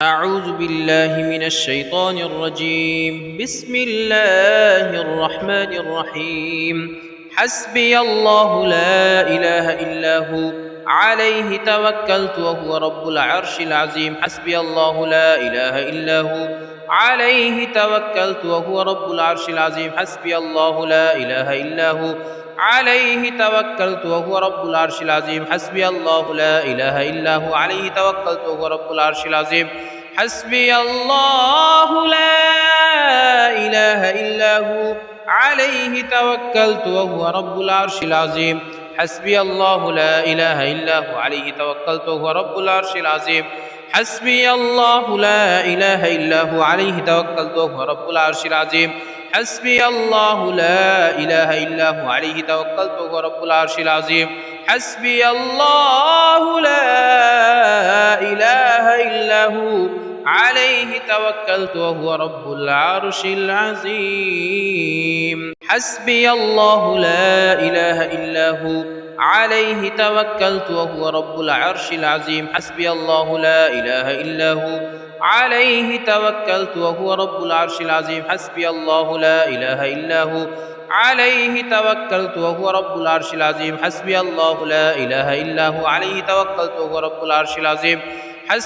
أعوذ بالله من الشيطان الرجيم. بسم الله الرحمن الرحيم. حسبي الله لا إله إلا هو عليه توكلت وهو رب العرش العظيم. حسبي الله لا إله إلا هو عليه توكلت وهو رب العرش العظيم. حسبي الله لا إله إلا هو عليه توكلت وهو رب العرش العظيم. حسبي الله لا إله إلا هو عليه توكلت وهو رب العرش العظيم. حسبي الله لا إله إلا هو عليه توكلت وهو رب العرش العظيم. حسبي الله لا إله إلا هو عليه توكلت وهو رب العرش العظيم. حسبي الله لا إله إلا هو عليه توكلت وهو رب العرش العظيم. حسبي الله لا إله إلا هو عليه توكلت وهو رب العرش العظيم. حسبي الله لا إله إلا هو عليه توكلت وهو رب العرش العظيم. حسبي الله لا إله إلا هو عليه توكلت وهو رب العرش العظيم. حسبي الله لا إله إلا هو عليه توكلت وهو رب العرش العظيم. حسبي الله لا إله إلا هو عليه توكلت وهو رب العرش العظيم. حسبي الله لا إله إلا هو عليه توكلت وهو رب العرش العظيم.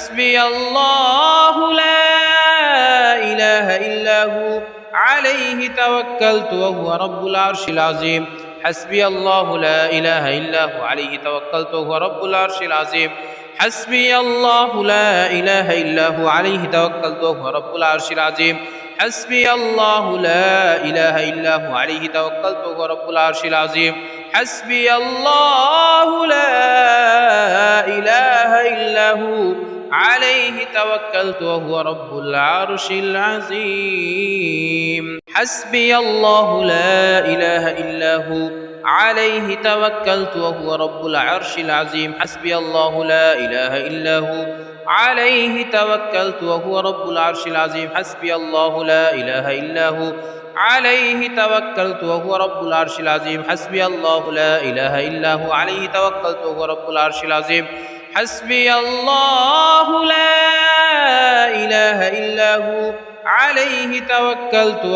حسبي الله لا إله إلا هو عليه توكلت وهو رب العرش العظيم. حسبي الله لا إله إلا هو عليه توكلت وهو رب العرش العظيم. حسبي الله لا إله إلا هو عليه توكلت وهو رب العرش العظيم. حسبي الله لا إله إلا هو عليه توكلت وهو رب العرش العظيم. حسبي الله لا إله إلا هو عليه توكلت وهو رب العرش العظيم. حسبي الله لا إله إلا هو عليه توكلت وهو رب العرش العظيم. حسبي الله لا إله إلا هو عليه توكلت وهو رب العرش العظيم. حسبي الله لا إله إلا هو عليه توكلت وهو رب العرش العظيم. حسبي الله لا إله إلا هو عليه توكلت وهو رب العرش العظيم. حسبي الله لا إله إلا هو عليه توكلت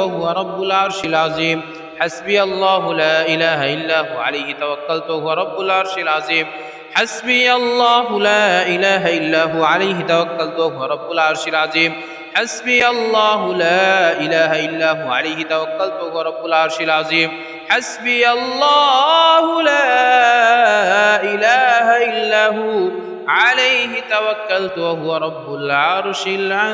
وهو رب العرش العظيم. حسبي الله لا إله إلا هو عليه توكلت وهو رب العرش العظيم. حسبي الله لا إله إلا هو عليه توكلت وهو رب العرش العظيم. حسبي الله لا إله إلا هو عليه توكلت وهو رب العرش العظيم. حسبي الله لا إله إلا هو عليه توكلت وهو رب العرش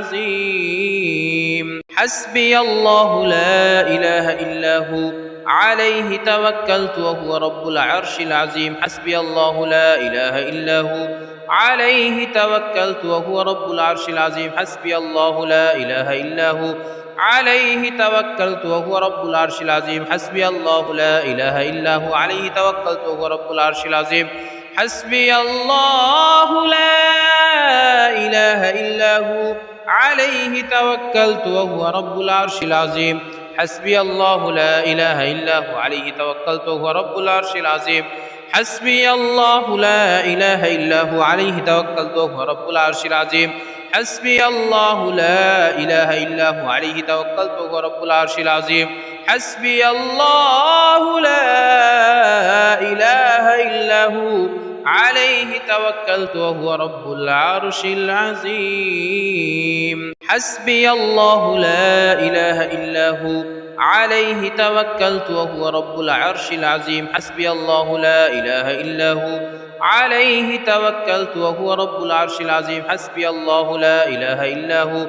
العظيم. حسبي الله لا إله إلا هو عليه توكلت وهو رب العرش العظيم. حسبي الله لا إله إلا هو عليه توكلت وهو رب العرش العظيم. حسبي الله لا إله إلا هو عليه توكلت وهو رب العرش العظيم. حسبي الله لا إله إلا هو عليه توكلت وهو رب العرش العظيم. حسبي الله لا إله إلا هو عليه توكلت وهو رب العرش العظيم. حسبي الله لا إله إلا هو عليه توكلت وهو رب العرش العظيم. حسبي الله لا إله إلا هو عليه توكلت وهو رب العرش العظيم. حسبي الله لا إله إلا هو عليه توكلت وهو رب العرش العظيم. حسبي الله لا إله إلا هو عليه توكلت وهو رب العرش العظيم. حسبي الله لا إله إلا هو عليه توكلت وهو رب العرش العظيم. حسبي الله لا إله إلا هو عليه توكلت وهو رب العرش العظيم. حسبي الله لا إله إلا هو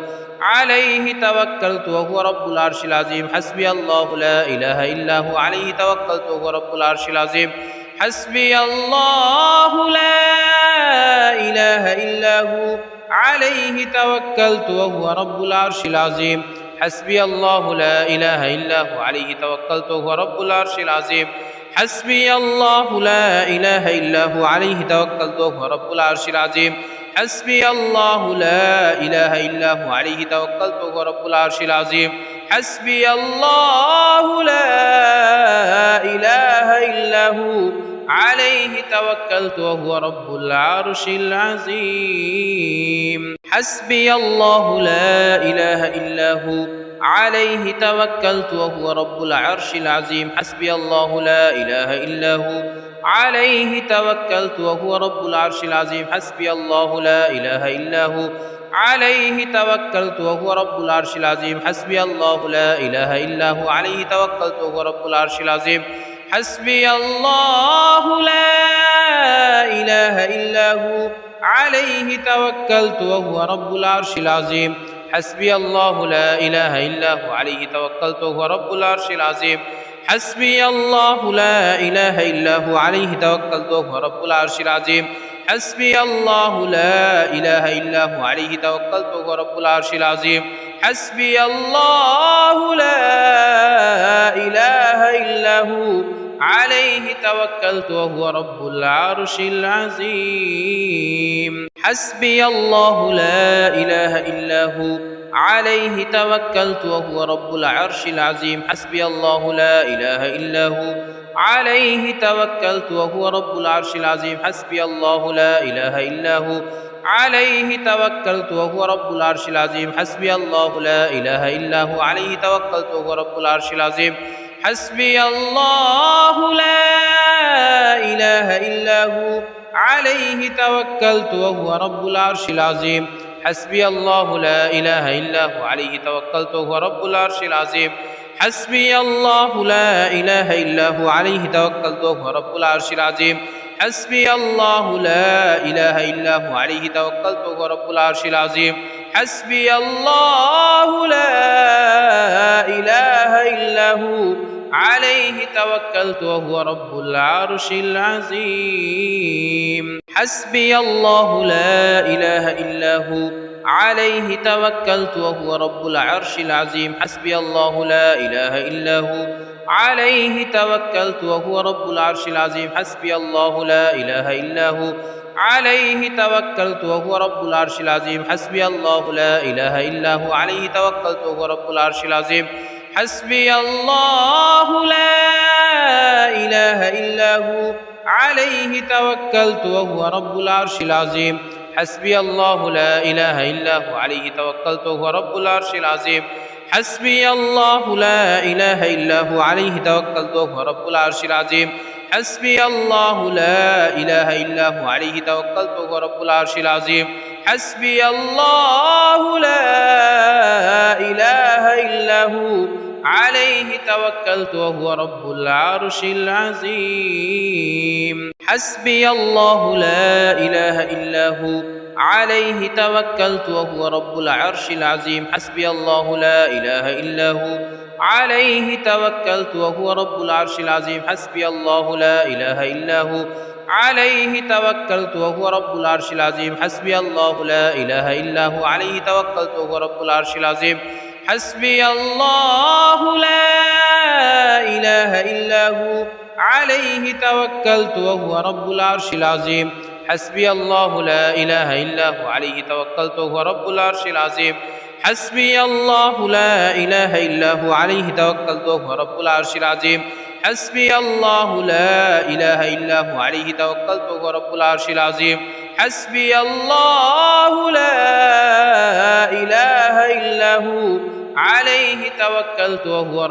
عليه توكلت وهو رب العرش العظيم. حسبي الله لا إله إلا هو عليه توكلت وهو رب العرش العظيم. حسبي الله لا إله إلا هو عليه توكلت وهو رب العرش العظيم. حسبي الله لا إله إلا هو عليه توكلت وهو رب العرش العظيم. حسبي الله لا إله إلا هو عليه توكلت وهو رب العرش العظيم. حسبي الله لا إله إلا هو عليه توكلت وهو رب العرش العظيم. حسبي الله لا إله إلا هو عليه توكلت وهو رب العرش العظيم. حسبي الله لا إله إلا هو عليه توكلت وهو رب العرش العظيم. حسبي الله لا إله إلا هو عليه توكلت وهو رب العرش العظيم. حسبي الله لا إله إلا هو عليه توكلت وهو رب العرش العظيم. حسبي الله لا إله إلا هو عليه توكلت وهو رب العرش العظيم. حسبي الله لا إله إلا هو عليه توكلت وهو رب العرش العظيم. حسبي الله لا إله إلا هو عليه توكلت وهو رب العرش العظيم. حسبي الله لا إله إلا هو عليه توكلت وهو رب العرش العظيم. حسبي الله لا إله إلا هو عليه توكلت وهو رب العرش العظيم. حسبي الله لا إله إلا هو عليه توكلت وهو رب العرش العظيم. حسبي الله لا إله إلا هو عليه توكلت وهو رب العرش العظيم. حسبي الله لا إله إلا هو عليه توكلت وهو رب العرش العظيم. حسبي الله لا إله إلا هو عليه توكلت وهو رب العرش العظيم. حسبي الله لا إله إلا هو عليه توكلت وهو رب العرش العظيم. حسبي الله لا إله إلا هو عليه توكلت وهو رب العرش العظيم. حسبي الله لا إله إلا هو عليه توكلت وهو رب العرش العظيم. حسبي الله لا إله إلا هو عليه توكلت وهو رب العرش العظيم. حسبي الله لا إله إلا هو عليه توكلت وهو رب العرش العظيم. حسبي الله لا إله إلا هو عليه توكلت وهو رب العرش العظيم. حسبي الله لا إله إلا هو عليه توكلت وهو رب العرش العظيم. حسبي الله لا إله إلا هو عليه توكلت وهو رب العرش العظيم. حسبي الله لا إله إلا هو عليه توكلت وهو رب العرش العظيم. حسبي الله لا إله إلا هو عليه توكلت وهو رب العرش العظيم. حسبي الله لا إله إلا هو عليه توكلت وهو رب العرش العظيم. حسبي الله لا إله إلا هو عليه توكلت وهو رب العرش العظيم. حسبي الله لا إله إلا هو عليه توكلت وهو رب العرش العظيم. حسبي الله لا إله إلا هو عليه توكلت وهو رب العرش العظيم. حسبي الله لا إله إلا هو عليه توكلت وهو رب العرش العظيم. حسبي الله لا إله إلا هو عليه توكلت وهو رب العرش العظيم. حسبي الله لا إله إلا هو عليه توكلت وهو رب العرش العظيم. حسبي الله لا إله إلا هو عليه توكلت وهو رب العرش العظيم. حسبي الله لا إله إلا هو عليه توكلت وهو رب العرش العظيم. حسبي الله لا إله إلا هو عليه توكلت وهو رب العرش العظيم. حسبي الله لا إله إلا هو عليه توكلت وهو رب العرش العظيم. حسبي الله لا إله إلا هو عليه توكلت وهو رب العرش العظيم. حسبي الله لا إله إلا هو عليه توكلت وهو رب العرش العظيم. حسبي الله لا إله إلا هو عليه توكلت وهو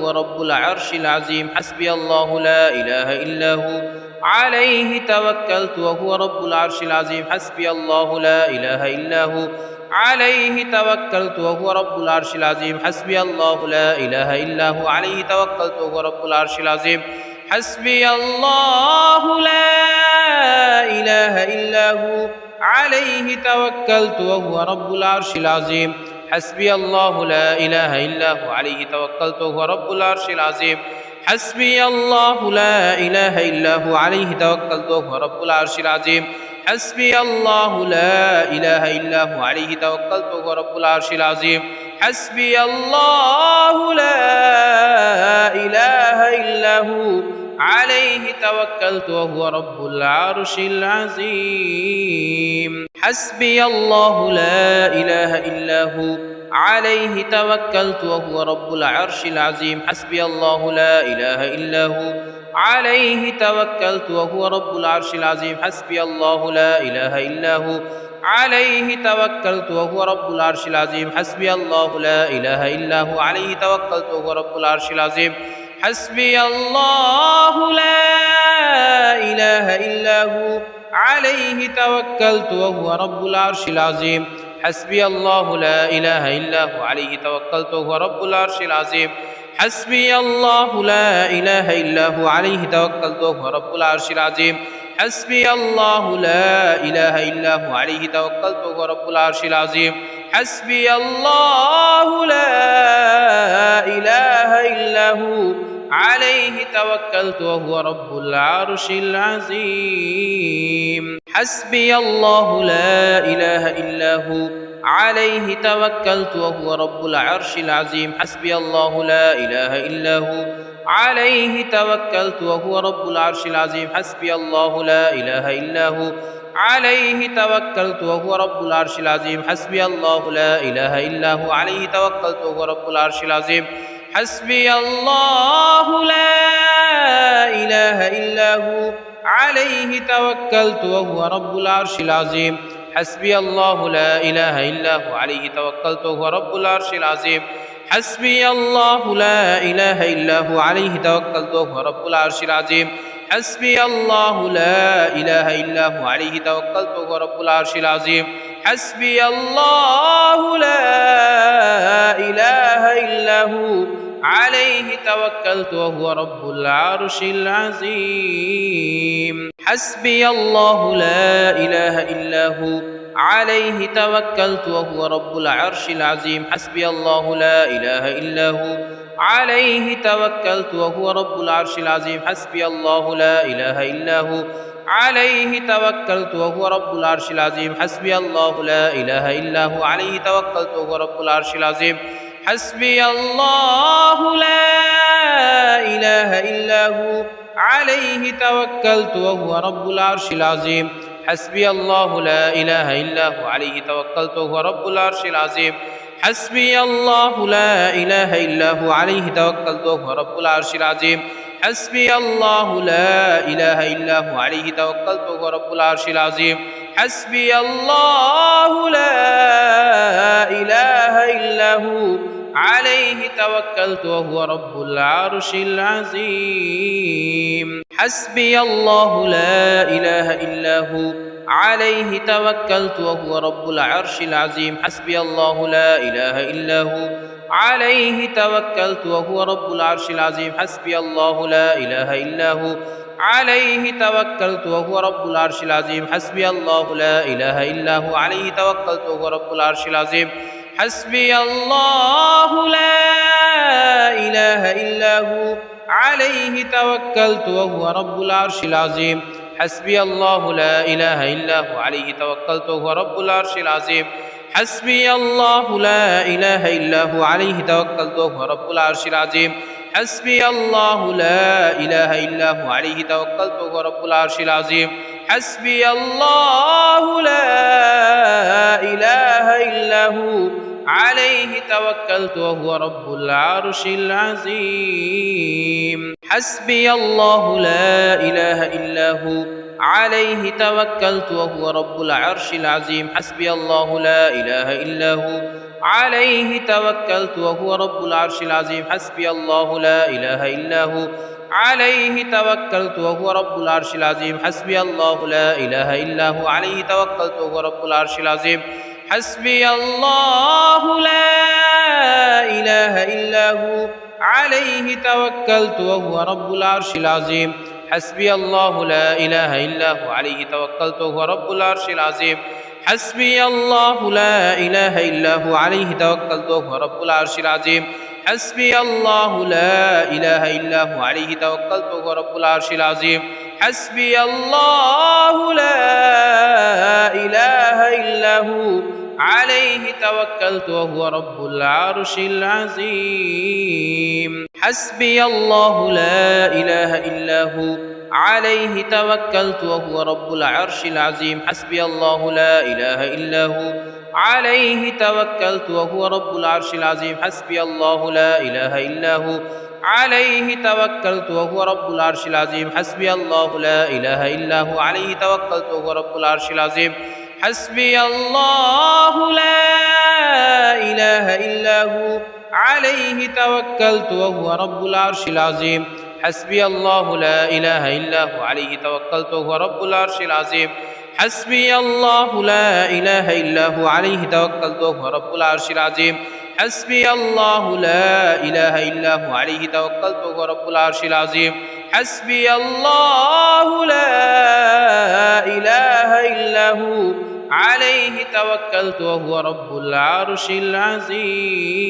رب العرش العظيم. حسبي الله لا إله إلا هو عليه توكلت وهو رب العرش العظيم. حسبي الله لا إله إلا هو عليه توكلت وهو رب العرش العظيم. حسبي الله لا إله إلا هو عليه توكلت وهو رب العرش العظيم. حسبي الله لا إله إلا هو عليه توكلت وهو رب العرش العظيم. حسبي الله لا إله إلا هو عليه توكلت وهو رب العرش العظيم. حسبي الله لا إله إلا هو عليه توكلت وهو رب العرش العظيم. حسبي الله لا إله إلا هو عليه توكلت وهو رب العرش العظيم. حسبي الله لا إله إلا هو عليه توكلت وهو رب العرش العظيم. حسبي الله لا إله إلا هو عليه توكلت وهو رب العرش العظيم. حسبي الله لا إله إلا هو عليه توكلت وهو رب العرش العظيم حسبي الله لا إله إلا هو عليه توكلت وهو رب العرش العظيم حسبي الله لا إله إلا هو عليه توكلت وهو رب العرش العظيم حسبي الله لا إله إلا هو عليه توكلت وهو رب العرش العظيم حسبي الله لا إله إلا هو عليه توكلت وهو رب العرش العظيم حسبي الله لا إله إلا هو عليه توكلت وهو رب العرش العظيم حسبي الله لا إله إلا هو عليه توكلت وهو رب العرش العظيم حسبي الله لا إله إلا هو عليه توكلت وهو رب العرش العظيم حسبي الله لا إله إلا هو عليه توكلت وهو رب العرش العظيم حسبي الله لا إله إلا هو عليه توكلت وهو رب العرش العظيم حسبي الله لا إله إلا هو عليه توكلت وهو رب العرش العظيم حسبي الله لا إله إلا هو عليه توكلت وهو رب العرش العظيم حسبي الله لا إله إلا هو عليه توكلت وهو رب العرش العظيم حسبي الله لا إله إلا هو عليه توكلت وهو رب العرش العظيم حسبي الله لا إله إلا هو عليه توكلت وهو رب العرش العظيم حسبي الله لا إله إلا هو عليه توكلت وهو رب العرش العظيم حسبي الله لا إله إلا هو عليه توكلت وهو رب العرش العظيم حسبي الله لا إله إلا هو عليه توكلت وهو رب العرش العظيم حسبي الله لا إله إلا هو عليه توكلت وهو رب العرش العظيم حسبي الله لا إله إلا هو عليه توكلت وهو رب العرش العظيم حسبي الله لا إله إلا هو عليه توكلت وهو رب العرش العظيم حسبي الله لا إله إلا هو عليه توكلت وهو رب العرش العظيم حسبي الله لا إله إلا هو عليه توكلت وهو رب العرش العظيم حسبي الله لا إله إلا هو عليه توكلت وهو رب العرش العظيم حسبي الله لا إله إلا هو عليه توكلت وهو رب العرش العظيم حسبي الله لا إله إلا هو عليه توكلت وهو رب العرش العظيم حسبي الله لا إله إلا هو عليه توكلت وهو رب العرش العظيم حسبي الله لا إله إلا هو عليه توكلت وهو رب العرش العظيم حسبي الله لا إله إلا هو عليه توكلت وهو رب العرش العظيم حسبي الله لا إله إلا هو عليه توكلت وهو رب العرش العظيم حسبي الله لا إله إلا هو عليه توكلت وهو رب العرش العظيم حسبي الله لا إله إلا هو عليه توكلت وهو رب العرش العظيم حسبي الله لا إله إلا هو عليه توكلت وهو رب العرش العظيم حسبي الله لا إله إلا هو عليه توكلت وهو رب العرش العظيم حسبي الله لا إله إلا هو عليه توكلت وهو رب العرش العظيم حسبي الله لا إله إلا هو عليه توكلت وهو رب العرش العظيم حسبي الله لا إله إلا هو عليه توكلت وهو رب العرش العظيم حسبي الله لا إله إلا هو عليه توكلت وهو رب العرش العظيم حسبي الله لا إله إلا هو عليه توكلت وهو رب العرش العظيم حسبي الله لا إله إلا هو عليه توكلت وهو رب العرش العظيم حسبي الله لا إله إلا هو عليه توكلت وهو رب العرش العظيم حسبي الله لا إله إلا هو عليه توكلت وهو رب العرش العظيم حسبي الله لا إله إلا هو عليه توكلت وهو رب العرش العظيم حسبي الله لا إله إلا هو عليه توكلت وهو رب العرش العظيم حسبي الله لا إله إلا هو عليه توكلت وهو رب العرش العظيم حسبي الله لا إله إلا هو عليه توكلت وهو رب العرش العظيم حسبي الله لا إله إلا هو عليه توكلت وهو رب العرش العظيم. حسبي الله لا إله إلا هو عليه توكلت وهو رب العرش العظيم. حسبي الله لا إله إلا هو عليه توكلت وهو رب العرش العظيم. حسبي الله لا إله إلا هو عليه توكلت وهو رب العرش العظيم. حسبي الله لا إله إلا هو عليه توكلت وهو رب العرش العظيم. حسبي الله لا إله إلا هو عليه توكلت وهو رب العرش العظيم. حسبي الله لا إله إلا هو عليه توكلت وهو رب العرش العظيم. حسبي الله لا إله إلا هو عليه توكلت وهو رب العرش العظيم.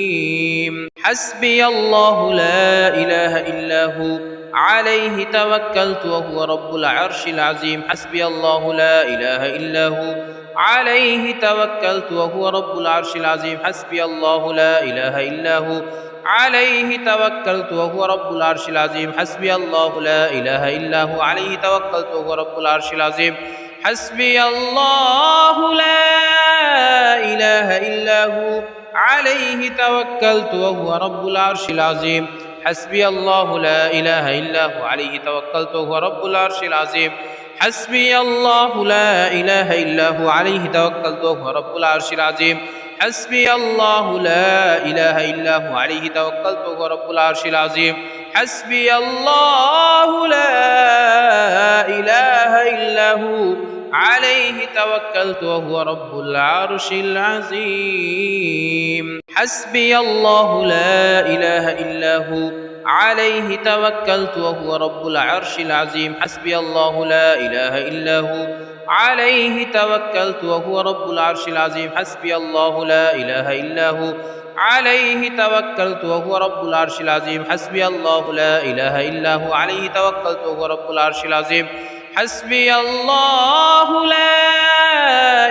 حسبي الله لا إله إلا هو عليه توكلت وهو رب العرش العظيم. حسبي الله لا إله إلا هو عليه توكلت وهو رب العرش العظيم. حسبي الله لا إله إلا هو عليه توكلت وهو رب العرش العظيم. حسبي الله لا إله إلا هو عليه توكلت وهو رب العرش العظيم. حسبي الله لا إله إلا هو عليه توكلت وهو رب العرش العظيم. حسبي الله لا إله إلا هو عليه توكلت وهو رب العرش العظيم. حسبي الله لا إله إلا هو عليه توكلت وهو رب العرش العظيم. حسبي الله لا إله إلا هو عليه توكلت وهو رب العرش العظيم. حسبي الله لا إله إلا هو عليه توكلت وهو رب العرش العظيم. حسبي الله لا إله إلا هو عليه توكلت وهو رب العرش العظيم. حسبي الله لا إله إلا هو عليه توكلت وهو رب العرش العظيم. حسبي الله لا إله إلا هو عليه توكلت وهو رب العرش العظيم. حسبي الله لا إله إلا هو عليه توكلت وهو رب العرش العظيم. حسبي الله لا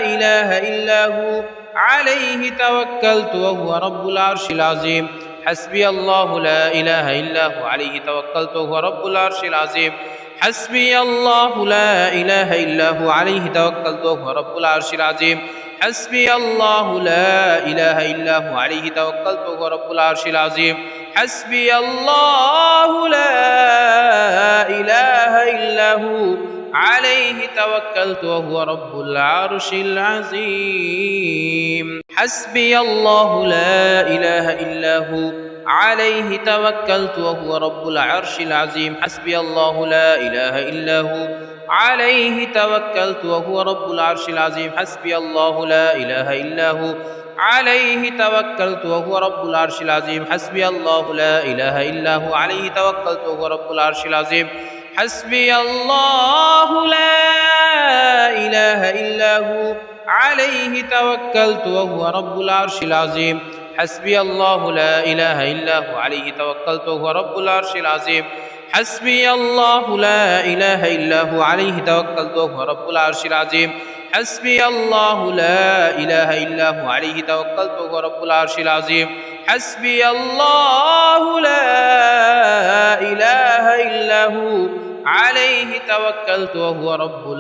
إله إلا هو عليه توكلت وهو رب العرش العظيم. حسبي الله لا إله إلا هو عليه توكلت وهو رب العرش العظيم. حسبي الله لا إله إلا هو عليه توكلت وهو رب العرش العظيم. حسبي الله لا إله إلا هو عليه توكلت وهو رب العرش العظيم. حسبي الله لا إله إلا هو عليه توكلت وهو رب العرش العظيم. حسبي الله لا إله إلا هو عليه توكلت وهو رب العرش العظيم. حسبي الله لا إله إلا هو عليه توكلت وهو رب العرش العظيم. حسبي الله لا إله إلا هو عليه توكلت وهو رب العرش العظيم. حسبي الله لا إله إلا هو عليه توكلت وهو رب العرش العظيم. حسبي الله لا إله إلا هو عليه توكلت وهو رب العرش العظيم. حسبي الله لا إله إلا هو عليه توكلت وهو رب العرش العظيم. حسبي الله لا إله إلا هو عليه توكلت وهو رب العرش العظيم. حسبي الله لا إله إلا هو عليه توكلت وهو رب العرش العظيم. حسبي الله لا إله إلا هو عليه توكلت وهو رب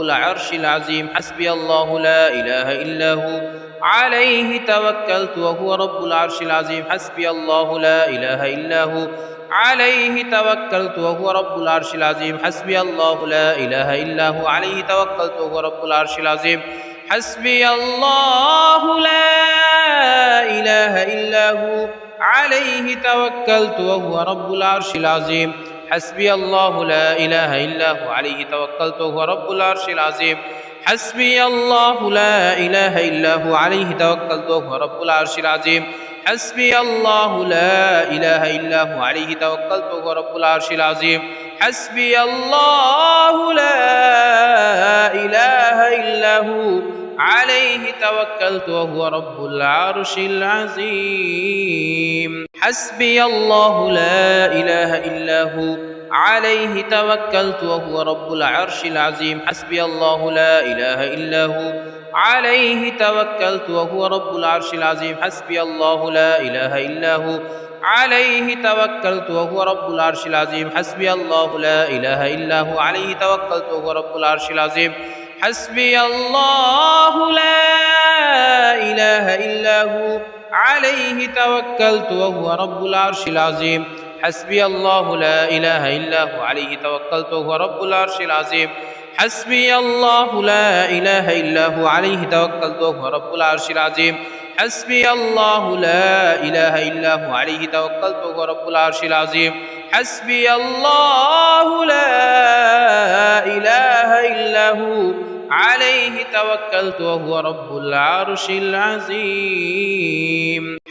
العرش العظيم. حسبي الله لا إله إلا هو عليه توكلت وهو رب العرش العظيم. حسبي الله لا إله إلا هو عليه توكلت وهو رب العرش العظيم. حسبي الله لا إله إلا هو عليه توكلت وهو رب العرش العظيم. حسبي الله لا إله إلا هو عليه توكلت وهو رب العرش العظيم. حسبي الله لا إله إلا هو عليه توكلت وهو رب العرش العظيم. حسبي الله لا إله إلا هو عليه توكلت وهو رب العرش العظيم. حسبي الله لا إله إلا هو عليه توكلت وهو رب العرش العظيم. حسبي الله لا إله إلا هو عليه توكلت وهو رب العرش العظيم. حسبي الله لا إله إلا هو عليه توكلت وهو رب العرش العظيم. حسبي الله لا إله إلا هو عليه توكلت وهو رب العرش العظيم. حسبي الله لا إله إلا هو عليه توكلت وهو رب العرش العظيم. حسبي الله لا إله إلا هو عليه توكلت وهو رب العرش العظيم. حسبي الله لا إله إلا هو عليه توكلت وهو رب العرش العظيم. حسبي الله لا إله إلا هو عليه توكلت وهو رب العرش العظيم. حسبي الله لا إله إلا هو عليه توكلت وهو رب العرش العظيم. حسبي الله لا إله إلا هو عليه توكلت وهو رب العرش العظيم. حسبي الله لا إله إلا هو عليه توكلت وهو رب العرش العظيم. حسبي الله لا إله إلا هو عليه توكلت وهو رب العرش العظيم.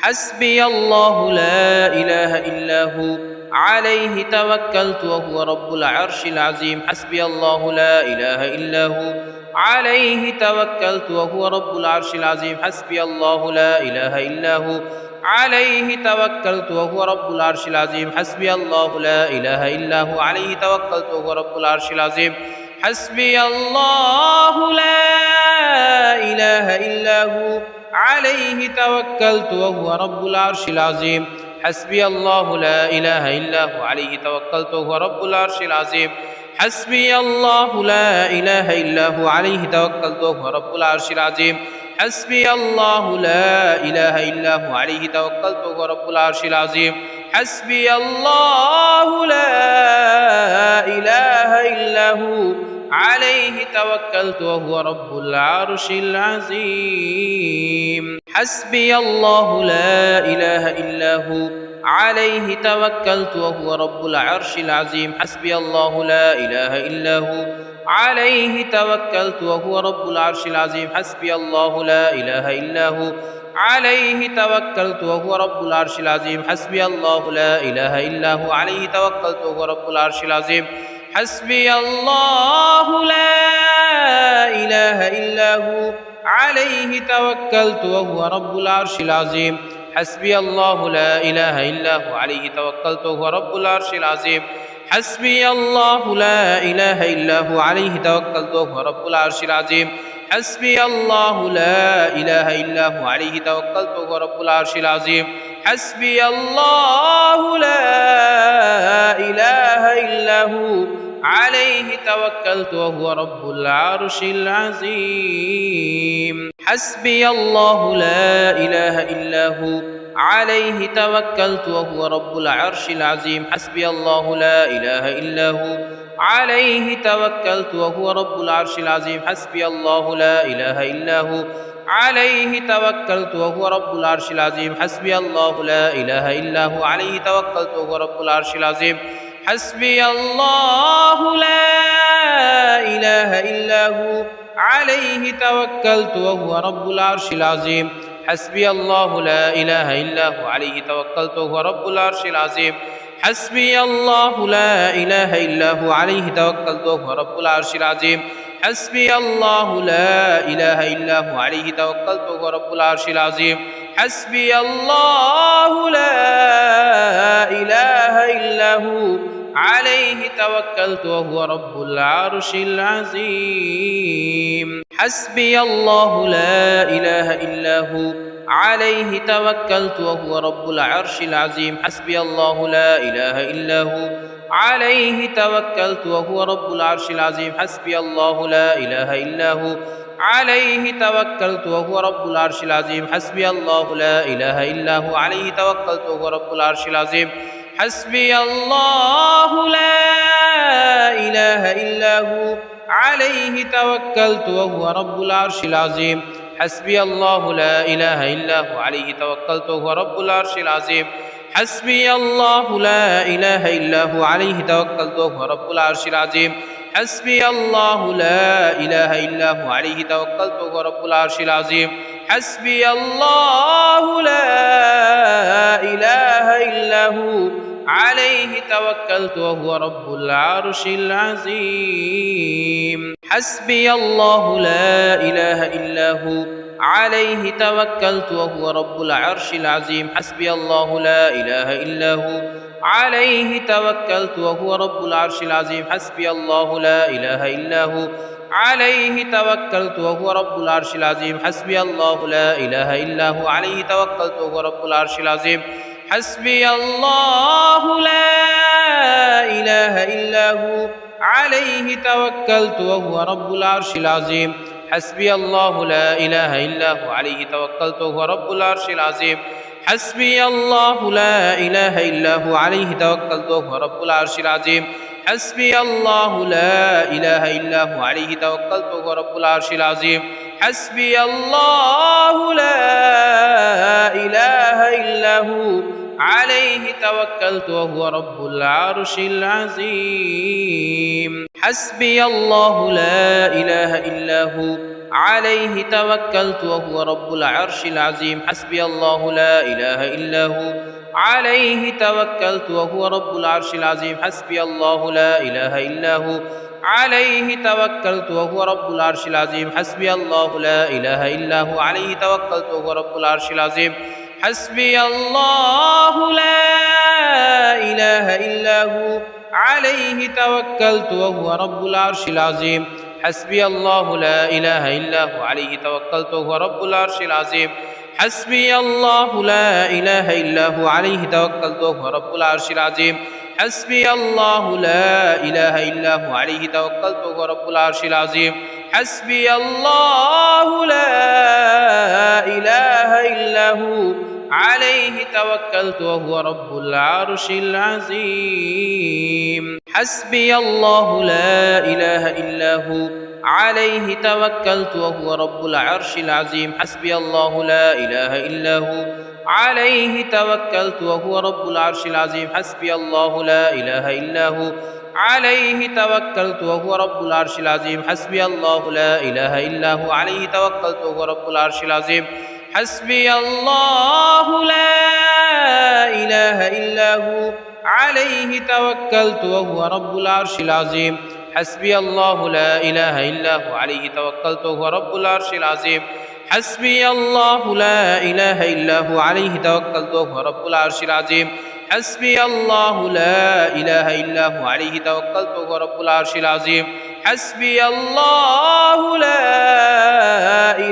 حسبي الله لا إله إلا هو عليه توكلت وهو رب العرش العظيم. حسبي الله لا إله إلا هو عليه توكلت وهو رب العرش العظيم. حسبي الله لا إله إلا هو عليه توكلت وهو رب العرش العظيم. حسبي الله لا إله إلا هو عليه توكلت وهو رب العرش العظيم. حسبي الله لا إله إلا هو عليه توكلت وهو رب العرش العظيم. حسبي الله لا إله إلا هو عليه توكلت وهو رب العرش العظيم. حسبي الله لا إله إلا هو عليه توكلت وهو رب العرش العظيم. حسبي الله لا إله إلا هو عليه توكلت وهو رب العرش العظيم. حسبي الله لا إله إلا هو عليه توكلت وهو رب العرش العظيم. حسبي الله لا إله إلا هو عليه توكلت وهو رب العرش العظيم. حسبي الله لا إله إلا هو عليه توكلت وهو رب العرش العظيم. حسبي الله لا إله إلا هو عليه توكلت وهو رب العرش العظيم. حسبي الله لا إله إلا هو عليه توكلت وهو رب العرش العظيم. حسبي الله لا إله إلا هو عليه توكلت وهو رب العرش العظيم. حسبي الله لا إله إلا هو عليه توكلت وهو رب العرش العظيم. حسبي الله لا إله إلا هو عليه توكلت وهو رب العرش العظيم. حسبي الله لا إله إلا هو عليه توكلت وهو رب العرش العظيم. حسبي الله لا إله إلا هو عليه توكلت وهو رب العرش العظيم. حسبي الله لا إله إلا هو عليه توكلت وهو رب العرش العظيم. حسبي الله لا إله إلا هو عليه توكلت وهو رب العرش العظيم. حسبي الله لا إله إلا هو عليه توكلت وهو رب العرش العظيم. حسبي الله لا إله إلا هو عليه توكلت وهو رب العرش العظيم. حسبي الله لا إله إلا هو عليه توكلت وهو رب العرش العظيم. حسبي الله لا إله إلا هو عليه توكلت وهو رب العرش العظيم. حسبي الله لا إله إلا هو عليه توكلت وهو رب العرش العظيم. حسبي الله لا إله إلا هو عليه توكلت وهو رب العرش العظيم. حسبي الله لا إله إلا هو عليه توكلت وهو رب العرش العظيم. حسبي الله لا إله إلا هو عليه توكلت وهو رب العرش العظيم. حسبي الله لا إله إلا هو عليه توكلت وهو رب العرش العظيم. حسبي الله لا إله إلا هو عليه توكلت وهو رب العرش العظيم. حسبي الله لا إله إلا هو عليه توكلت وهو رب العرش العظيم. حسبي الله لا إله إلا هو عليه توكلت وهو رب العرش العظيم. حسبي الله لا إله إلا هو عليه توكلت وهو رب العرش العظيم. حسبي الله لا إله إلا هو عليه توكلت وهو رب العرش العظيم. حسبي الله لا إله إلا هو عليه توكلت وهو رب العرش العظيم. حسبي الله لا إله إلا هو عليه توكلت وهو رب العرش العظيم. حسبي الله لا إله إلا هو عليه توكلت وهو رب العرش العظيم. حسبي الله لا إله إلا هو عليه توكلت وهو رب العرش العظيم. حسبي الله لا إله إلا هو عليه توكلت وهو رب العرش العظيم. حسبي الله لا إله إلا هو عليه توكلت وهو رب العرش العظيم. حسبي الله لا إله إلا هو عليه توكلت وهو رب العرش العظيم. حسبي الله لا إله إلا هو عليه توكلت وهو رب العرش العظيم. حسبي الله لا إله إلا هو عليه توكلت وهو رب العرش العظيم. حسبي الله لا إله إلا هو عليه توكلت وهو رب العرش العظيم. حسبي الله لا إله إلا هو عليه توكلت وهو رب العرش العظيم. حسبي الله لا إله إلا هو عليه توكلت وهو رب العرش العظيم. حسبي الله لا إله إلا هو عليه توكلت وهو رب العرش العظيم. حسبي الله لا إله إلا هو عليه توكلت وهو رب العرش العظيم. حسبي الله لا إله إلا هو عليه توكلت وهو رب العرش العظيم. حسبي الله لا إله إلا هو عليه توكلت وهو رب العرش العظيم. حسبي الله لا إله إلا هو عليه توكلت وهو رب العرش العظيم. حسبي الله لا إله إلا هو عليه توكلت وهو رب العرش العظيم. حسبي الله لا إله إلا هو عليه توكلت وهو رب العرش العظيم. حسبي الله لا إله إلا هو عليه توكلت وهو رب العرش العظيم. حسبي الله لا إله إلا هو عليه توكلت وهو رب العرش العظيم. حسبي الله لا إله إلا هو عليه توكلت وهو رب العرش العظيم. حسبي الله لا إله إلا هو عليه توكلت وهو رب العرش العظيم. حسبي الله لا إله إلا هو عليه توكلت وهو رب العرش العظيم. حسبي الله لا إله إلا هو عليه توكلت وهو رب العرش العظيم. حسبي الله لا إله إلا هو عليه توكلت وهو رب العرش العظيم. حسبي الله لا إله إلا هو عليه توكلت وهو رب العرش العظيم. حسبي الله لا إله إلا هو عليه توكلت وهو رب العرش العظيم. حسبي الله لا إله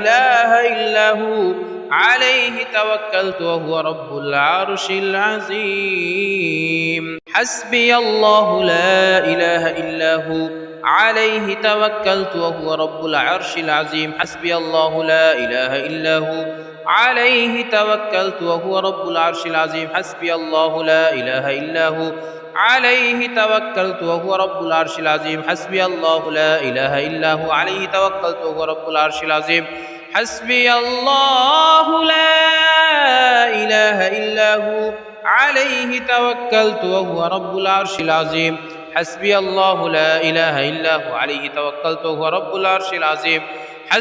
إلا هو عليه توكلت وهو رب العرش العظيم. حسبي الله لا إله إلا هو عليه توكلت وهو رب العرش العظيم. حسبي الله لا إله إلا هو عليه توكلت وهو رب العرش العظيم. حسبي الله لا إله إلا هو عليه توكلت وهو رب العرش العظيم. حسبي الله لا إله إلا هو عليه توكلت وهو رب العرش العظيم. حسبي الله لا إله إلا هو عليه توكلت وهو رب العرش العظيم.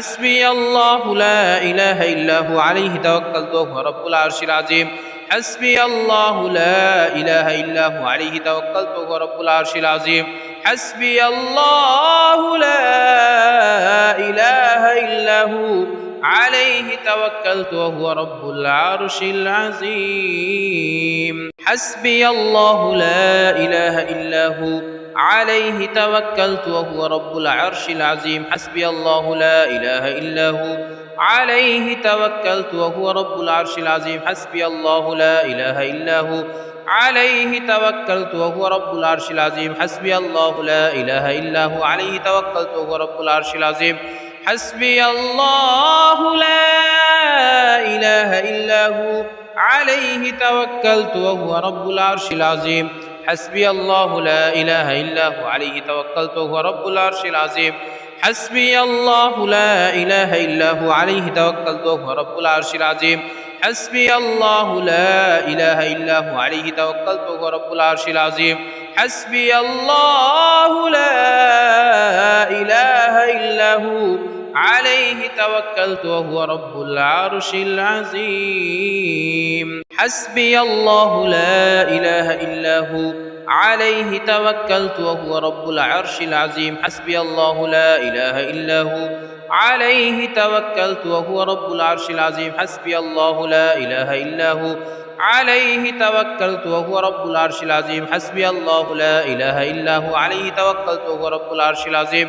حسبي الله لا إله إلا هو عليه توكلت وهو رب العرش العظيم. حسبي الله لا إله إلا هو عليه توكلت وهو رب العرش العظيم. حسبي الله لا إله إلا هو عليه توكلت وهو رب العرش العظيم. حسبي الله لا إله إلا هو عليه توكلت وهو رب العرش العظيم. حسبي الله لا إله إلا هو عليه توكلت وهو رب العرش العظيم. حسبي الله لا إله إلا هو عليه توكلت وهو رب العرش العظيم. حسبي الله لا إله إلا هو عليه توكلت وهو رب العرش العظيم. حسبي الله لا إله إلا هو عليه توكلت وهو رب العرش العظيم. حسبي الله لا إله إلا هو عليه توكلت وهو رب العرش العظيم. حسبي الله لا إله إلا هو عليه توكلت وهو رب العرش العظيم. حسبي الله لا إله إلا هو عليه توكلت وهو رب العرش العظيم. حسبي الله لا إله إلا هو عليه توكلت وهو رب العرش العظيم. حسبي الله لا إله إلا هو عليه توكلت وهو رب العرش العظيم. حسبي الله لا إله إلا هو عليه توكلت وهو رب العرش العظيم. حسبي الله لا إله إلا هو عليه توكلت وهو رب العرش العظيم. حسبي الله لا إله إلا هو عليه توكلت وهو رب العرش العظيم حسبي الله لا إله إلا هو عليه توكلت وهو رب العرش العظيم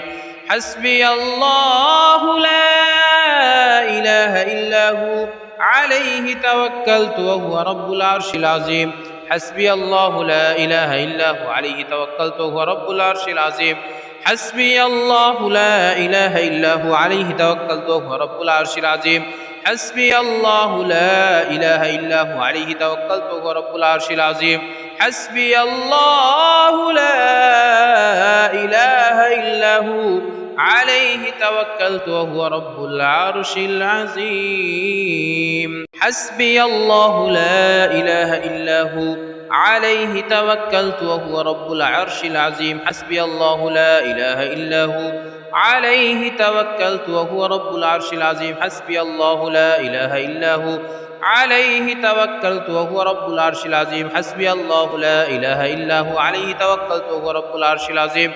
حسبي الله لا إله إلا هو عليه توكلت وهو رب العرش العظيم حسبي الله لا إله إلا هو عليه توكلت وهو رب العرش العظيم حسبي الله لا إله إلا هو عليه توكلت وهو رب العرش العظيم حسبي الله لا إله إلا هو عليه توكلت وهو رب العرش العظيم حسبي الله لا إله إلا هو عليه توكلت وهو رب العرش العظيم حسبي الله لا إله إلا هو عليه توكلت وهو رب العرش العظيم حسبي الله لا إله إلا هو عليه توكلت وهو رب العرش العظيم حسبي الله لا إله إلا هو عليه توكلت وهو رب العرش العظيم حسبي الله لا إله إلا هو عليه توكلت وهو رب العرش العظيم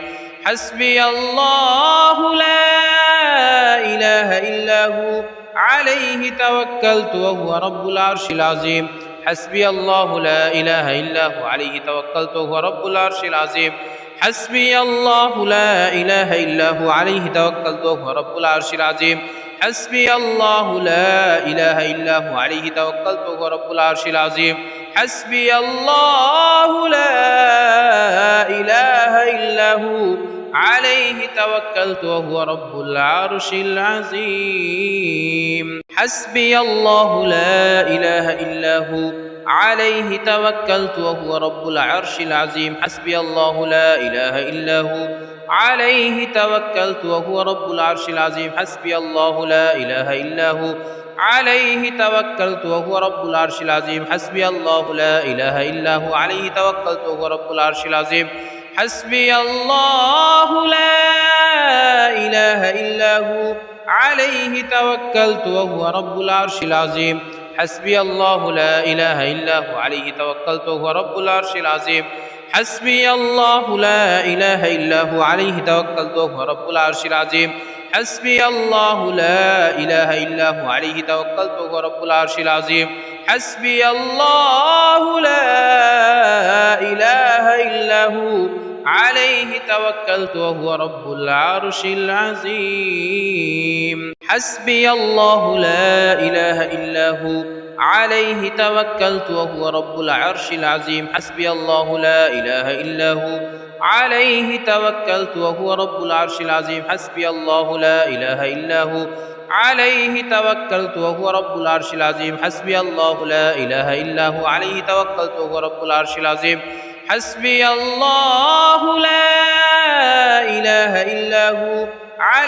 حسبي الله لا إله إلا هو عليه توكلت وهو رب العرش العظيم حسبي الله لا إله إلا هو عليه توكلت وهو رب العرش العظيم حسبي الله لا إله إلا هو عليه توكلت وهو رب العرش العظيم حسبي الله لا إله إلا هو عليه توكلت وهو رب العرش العظيم حسبي الله لا إله إلا هو عليه توكلت وهو رب العرش العظيم حسبي الله لا إله إلا هو عليه توكلت وهو رب العرش العظيم حسبي الله لا إله إلا هو عليه توكلت وهو رب العرش العظيم حسبي الله لا إله إلا هو عليه توكلت وهو رب العرش العظيم حسبي الله لا إله إلا هو عليه توكلت وهو رب العرش العظيم حسبي الله لا إله إلا هو عليه توكلت وهو رب العرش العظيم حسبي الله لا إله إلا هو عليه توكلت وهو رب العرش العظيم حسبي الله لا إله إلا هو عليه توكلت وهو رب العرش العظيم حسبي الله لا إله إلا هو عليه توكلت وهو رب العرش العظيم حسبي الله لا إله إلا هو عليه توكلت وهو رب العرش العظيم حسبي الله لا إله إلا هو عليه توكلت وهو رب العرش العظيم حسبي الله لا إله إلا هو عليه توكلت وهو رب العرش العظيم حسبي الله لا إله إلا هو عليه توكلت وهو رب العرش العظيم حسبي الله لا إله إلا هو عليه توكلت وهو رب العرش العظيم حسبي الله لا إله إلا هو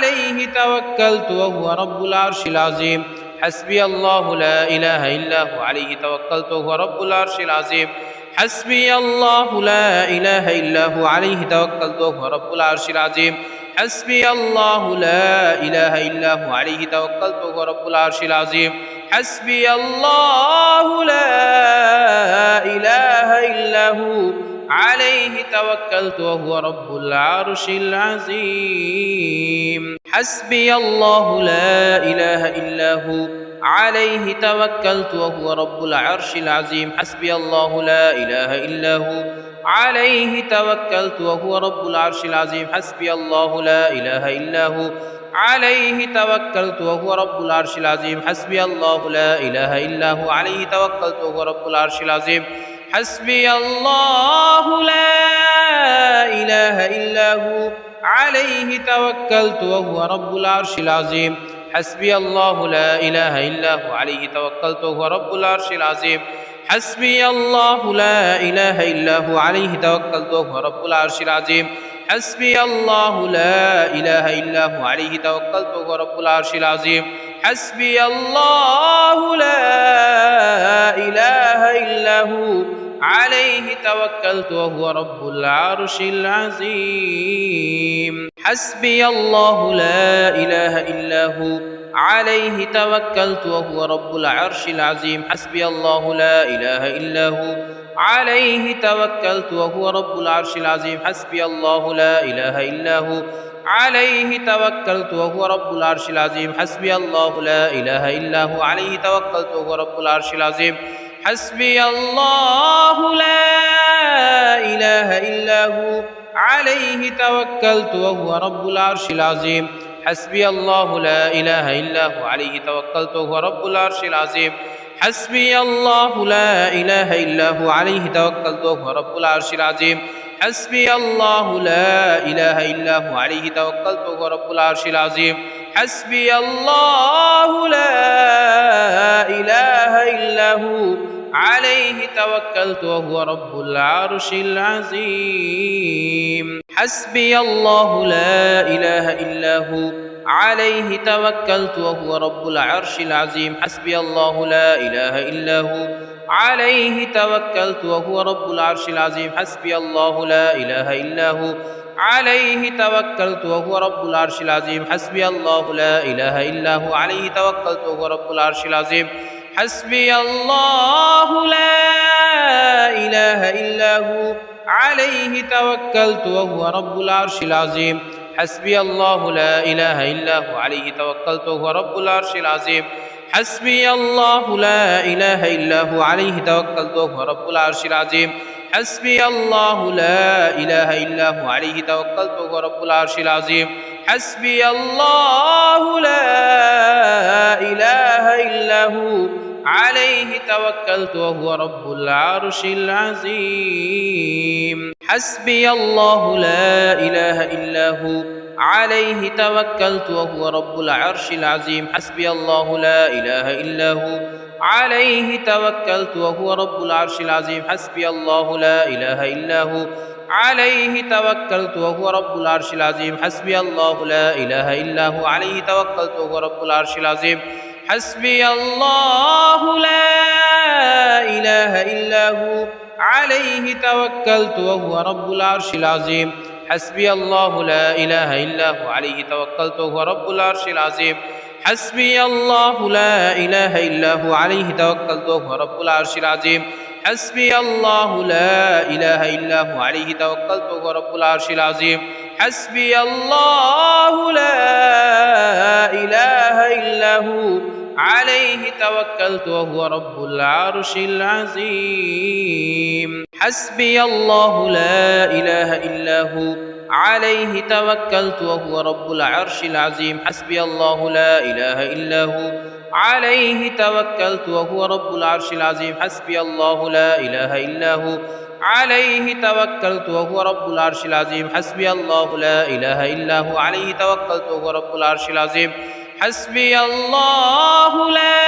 عليه توكلت وهو رب العرش العظيم حسبي الله لا إله إلا هو عليه توكلت وهو رب العرش العظيم حسبي الله لا إله إلا هو عليه توكلت وهو رب العرش العظيم حسبي الله لا إله إلا هو عليه توكلت وهو رب العرش العظيم حسبي الله لا إله إلا هو عليه توكلت وهو رب العرش العظيم حسبي الله لا إله إلا هو عليه توكلت وهو رب العرش العظيم حسبي الله لا إله إلا هو عليه توكلت وهو رب العرش العظيم حسبي الله لا إله إلا هو عليه توكلت وهو رب العرش العظيم حسبي الله لا إله إلا هو عليه توكلت وهو رب العرش العظيم حسبي الله لا إله إلا هو عليه توكلت وهو رب العرش العظيم حسبي الله لا إله إلا هو عليه توكلت وهو رب العرش العظيم حسبي الله لا إله إلا هو عليه توكلت وهو رب العرش العظيم حسبي الله لا إله إلا هو عليه توكلت وهو رب العرش العظيم حسبي الله لا إله إلا هو عليه توكلت وهو رب العرش العظيم حسبي الله لا إله إلا هو عليه توكلت وهو رب العرش العظيم حسبي الله لا إله إلا هو عليه توكلت وهو رب العرش العظيم حسبي الله لا إله إلا هو عليه توكلت وهو رب العرش العظيم حسبي الله لا إله إلا هو عليه توكلت وهو رب العرش العظيم حسبي الله لا إله إلا هو عليه توكلت وهو رب العرش العظيم حسبي الله لا إله إلا هو عليه توكلت وهو رب العرش العظيم حسبي الله لا إله إلا هو عليه توكلت وهو رب العرش العظيم حسبي الله لا إله إلا هو عليه توكلت وهو رب العرش العظيم حسبي الله لا إله إلا هو عليه توكلت وهو رب العرش العظيم حسبي الله لا إله إلا هو عليه توكلت وهو رب العرش العظيم حسبي الله لا إله إلا هو عليه توكلت وهو رب العرش العظيم حسبي الله لا إله إلا هو عليه توكلت وهو رب العرش العظيم حسبي الله لا إله إلا هو عليه توكلت وهو رب العرش العظيم حسبي الله لا إله إلا هو عليه توكلت وهو رب العرش العظيم حسبي الله لا إله إلا هو عليه توكلت وهو رب العرش العظيم حسبي الله لا إله إلا هو عليه توكلت وهو رب العرش العظيم حسبي الله لا إله إلا هو عليه توكلت وهو رب العرش العظيم حسبي الله لا إله إلا هو عليه توكلت وهو رب العرش العظيم حسبي الله لا إله إلا هو عليه توكلت وهو رب العرش العظيم حسبي الله لا إله إلا هو عليه توكلت وهو رب العرش العظيم حسبي الله لا إله إلا هو عليه توكلت وهو رب العرش العظيم حسبي الله لا إله إلا هو عليه توكلت وهو رب العرش العظيم حسبي الله لا إله إلا هو عليه توكلت وهو رب العرش العظيم حسبي الله لا إله إلا هو عليه توكلت وهو رب العرش العظيم حسبي الله لا إله إلا هو عليه توكلت وهو رب العرش العظيم حسبي الله لا إله إلا هو عليه توكلت وهو رب العرش العظيم حسبي الله لا إله إلا هو عليه توكلت وهو رب العرش العظيم حسبي الله لا إله إلا هو عليه توكلت وهو رب العرش العظيم حسبي الله لا إله إلا هو عليه توكلت وهو رب العرش العظيم حسبي الله لا إله إلا هو عليه توكلت وهو رب العرش العظيم حسبي الله لا إله إلا هو عليه توكلت وهو رب العرش العظيم حسبي الله لا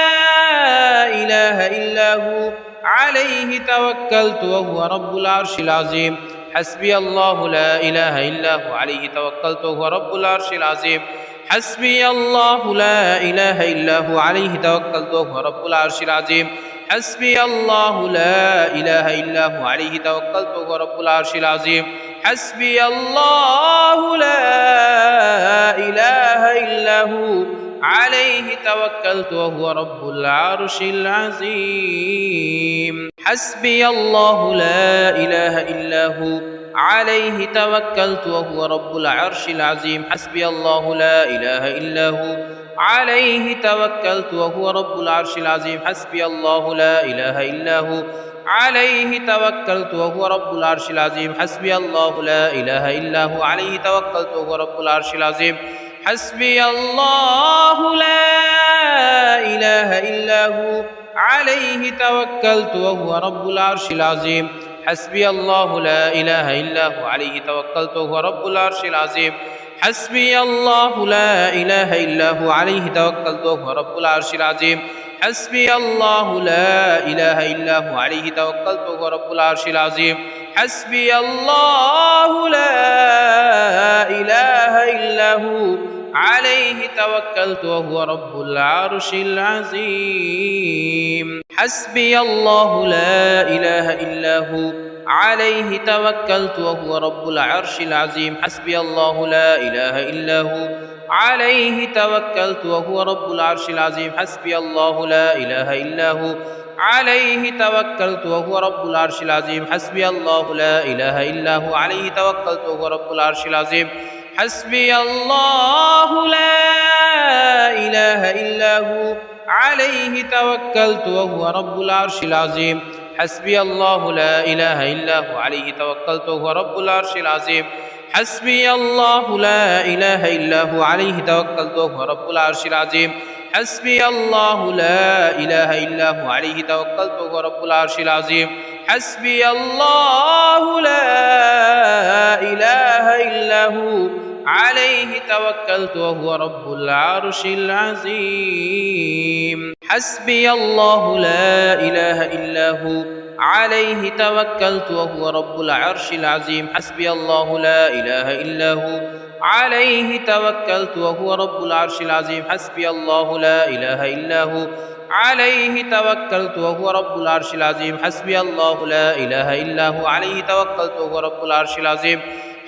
إله إلا هو عليه توكلت وهو رب العرش العظيم حسبي الله لا إله إلا هو عليه توكلت وهو رب العرش العظيم حسبي الله لا إله إلا هو عليه توكلت وهو رب العرش العظيم حسبي الله لا إله إلا هو عليه توكلت وهو رب العرش العظيم حسبي الله لا إله إلا هو عليه توكلت وهو رب العرش العظيم حسبي الله لا إله إلا هو عليه توكلت وهو رب العرش العظيم حسبي الله لا إله إلا هو عليه توكلت وهو رب العرش العظيم حسبي الله لا إله إلا هو عليه توكلت وهو رب العرش العظيم حسبي الله لا إله إلا هو عليه توكلت وهو رب العرش العظيم حسبي الله لا إله إلا هو عليه توكلت وهو رب العرش العظيم حسبي الله لا إله إلا هو عليه توكلت وهو رب العرش العظيم حسبي الله لا إله إلا هو عليه توكلت وهو رب العرش العظيم حسبي الله لا إله إلا هو عليه توكلت وهو رب العرش العظيم حسبي الله لا إله إلا هو عليه توكلت وهو رب العرش العظيم حسبي الله لا إله إلا هو عليه توكلت وهو رب العرش العظيم حسبي الله لا إله إلا هو عليه توكلت وهو رب العرش العظيم حسبي الله لا إله إلا هو عليه توكلت وهو رب العرش العظيم حسبي الله لا إله إلا هو عليه توكلت وهو رب العرش العظيم حسبي الله لا إله إلا هو عليه توكلت وهو رب العرش العظيم حسبي الله لا إله إلا هو عليه توكلت وهو رب العرش العظيم حسبي الله لا إله إلا هو عليه توكلت وهو رب العرش العظيم حسبي الله لا إله إلا هو عليه توكلت وهو رب العرش العظيم حسبي الله لا إله إلا هو عليه توكلت وهو رب العرش العظيم حسبي الله لا إله إلا هو عليه توكلت وهو رب العرش العظيم حسبي الله لا إله إلا هو عليه توكلت وهو رب العرش العظيم حسبي الله لا إله إلا هو عليه توكلت وهو رب العرش العظيم حسبي الله لا إله إلا هو عليه توكلت وهو رب العرش العظيم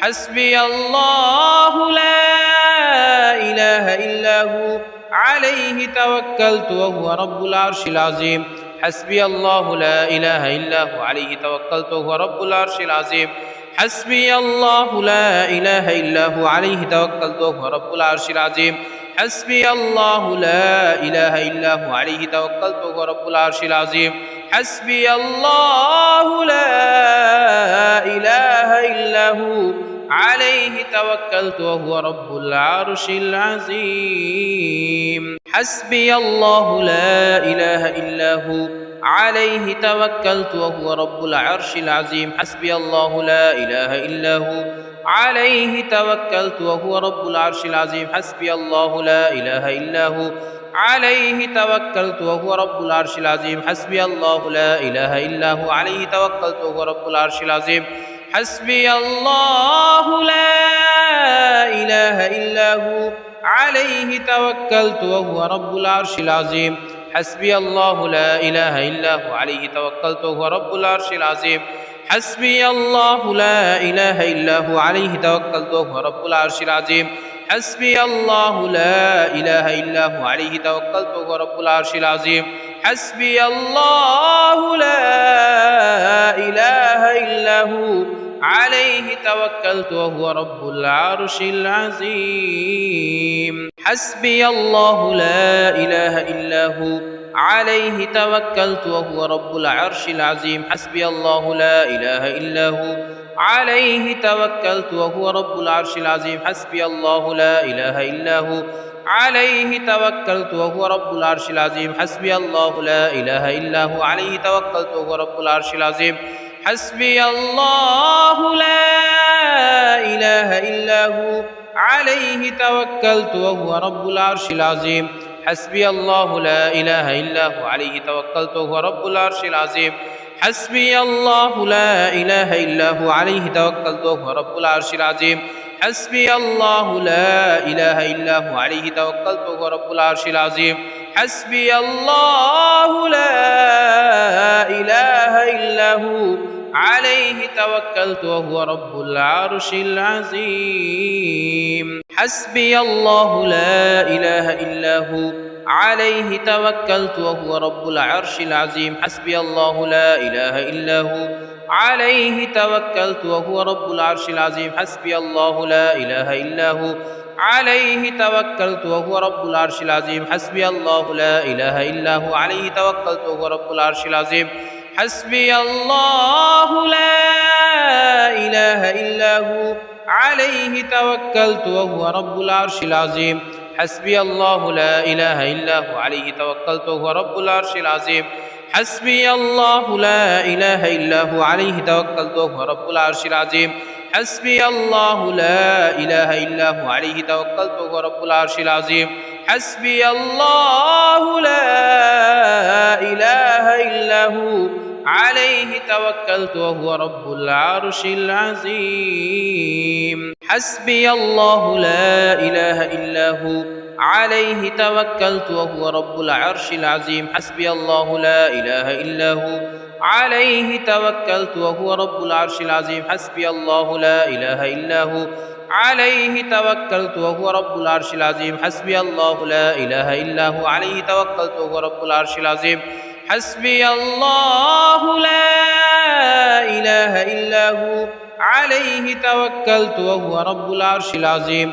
حسبي الله لا إله إلا هو عليه توكلت وهو رب العرش العظيم حسبي الله لا إله إلا هو عليه توكلت وهو رب العرش العظيم حسبي الله لا إله إلا هو عليه توكلت وهو رب العرش العظيم حسبي الله لا إله إلا هو عليه توكلت وهو رب العرش العظيم حسبي الله لا إله إلا هو عليه توكلت وهو رب العرش العظيم حسبي الله لا إله إلا هو عليه توكلت وهو رب العرش العظيم حسبي الله لا إله إلا هو عليه توكلت وهو رب العرش العظيم حسبي الله لا إله إلا هو عليه توكلت وهو رب العرش العظيم حسبي الله لا إله إلا هو عليه توكلت وهو رب العرش العظيم حسبي الله لا إله إلا هو عليه توكلت وهو رب العرش العظيم حسبي الله لا إله إلا هو عليه توكلت وهو رب العرش العظيم حسبي الله لا إله إلا هو عليه توكلت وهو رب العرش العظيم حسبي الله لا إله إلا هو عليه توكلت وهو رب العرش العظيم حسبي الله لا إله إلا هو عليه توكلت وهو رب العرش العظيم حسبي الله لا إله إلا هو عليه توكلت وهو رب العرش العظيم حسبي الله لا إله إلا هو عليه توكلت وهو رب العرش العظيم حسبي الله لا إله إلا هو عليه توكلت وهو رب العرش العظيم حسبي الله لا إله إلا هو عليه توكلت وهو رب العرش العظيم حسبي الله لا إله إلا هو عليه توكلت وهو رب العرش العظيم حسبي الله لا إله إلا هو عليه توكلت وهو رب العرش العظيم حسبي الله لا إله إلا هو عليه توكلت وهو رب العرش العظيم حسبي الله لا إله إلا هو عليه توكلت وهو رب العرش العظيم حسبي الله لا إله إلا هو عليه توكلت وهو رب العرش العظيم حسبي الله لا إله إلا هو عليه توكلت وهو رب العرش العظيم حسبي الله لا إله إلا هو عليه توكلت وهو رب العرش العظيم حسبي الله لا إله إلا هو عليه توكلت وهو رب العرش العظيم حسبي الله لا إله إلا هو عليه توكلت وهو رب العرش العظيم حسبي الله لا إله إلا هو عليه توكلت وهو رب العرش العظيم حسبي الله لا إله إلا هو عليه توكلت وهو رب العرش العظيم حسبي الله لا إله إلا هو عليه توكلت وهو رب العرش العظيم حسبي الله لا إله إلا هو عليه توكلت وهو رب العرش العظيم حسبي الله لا إله إلا هو عليه توكلت وهو رب العرش العظيم حسبي الله لا إله إلا هو عليه توكلت وهو رب العرش العظيم حسبي الله لا إله إلا هو عليه توكلت وهو رب العرش العظيم حسبي الله لا إله إلا هو عليه توكلت وهو رب العرش العظيم حسبي الله لا إله إلا هو عليه توكلت وهو رب العرش العظيم حسبي الله لا إله إلا هو عليه توكلت وهو رب العرش العظيم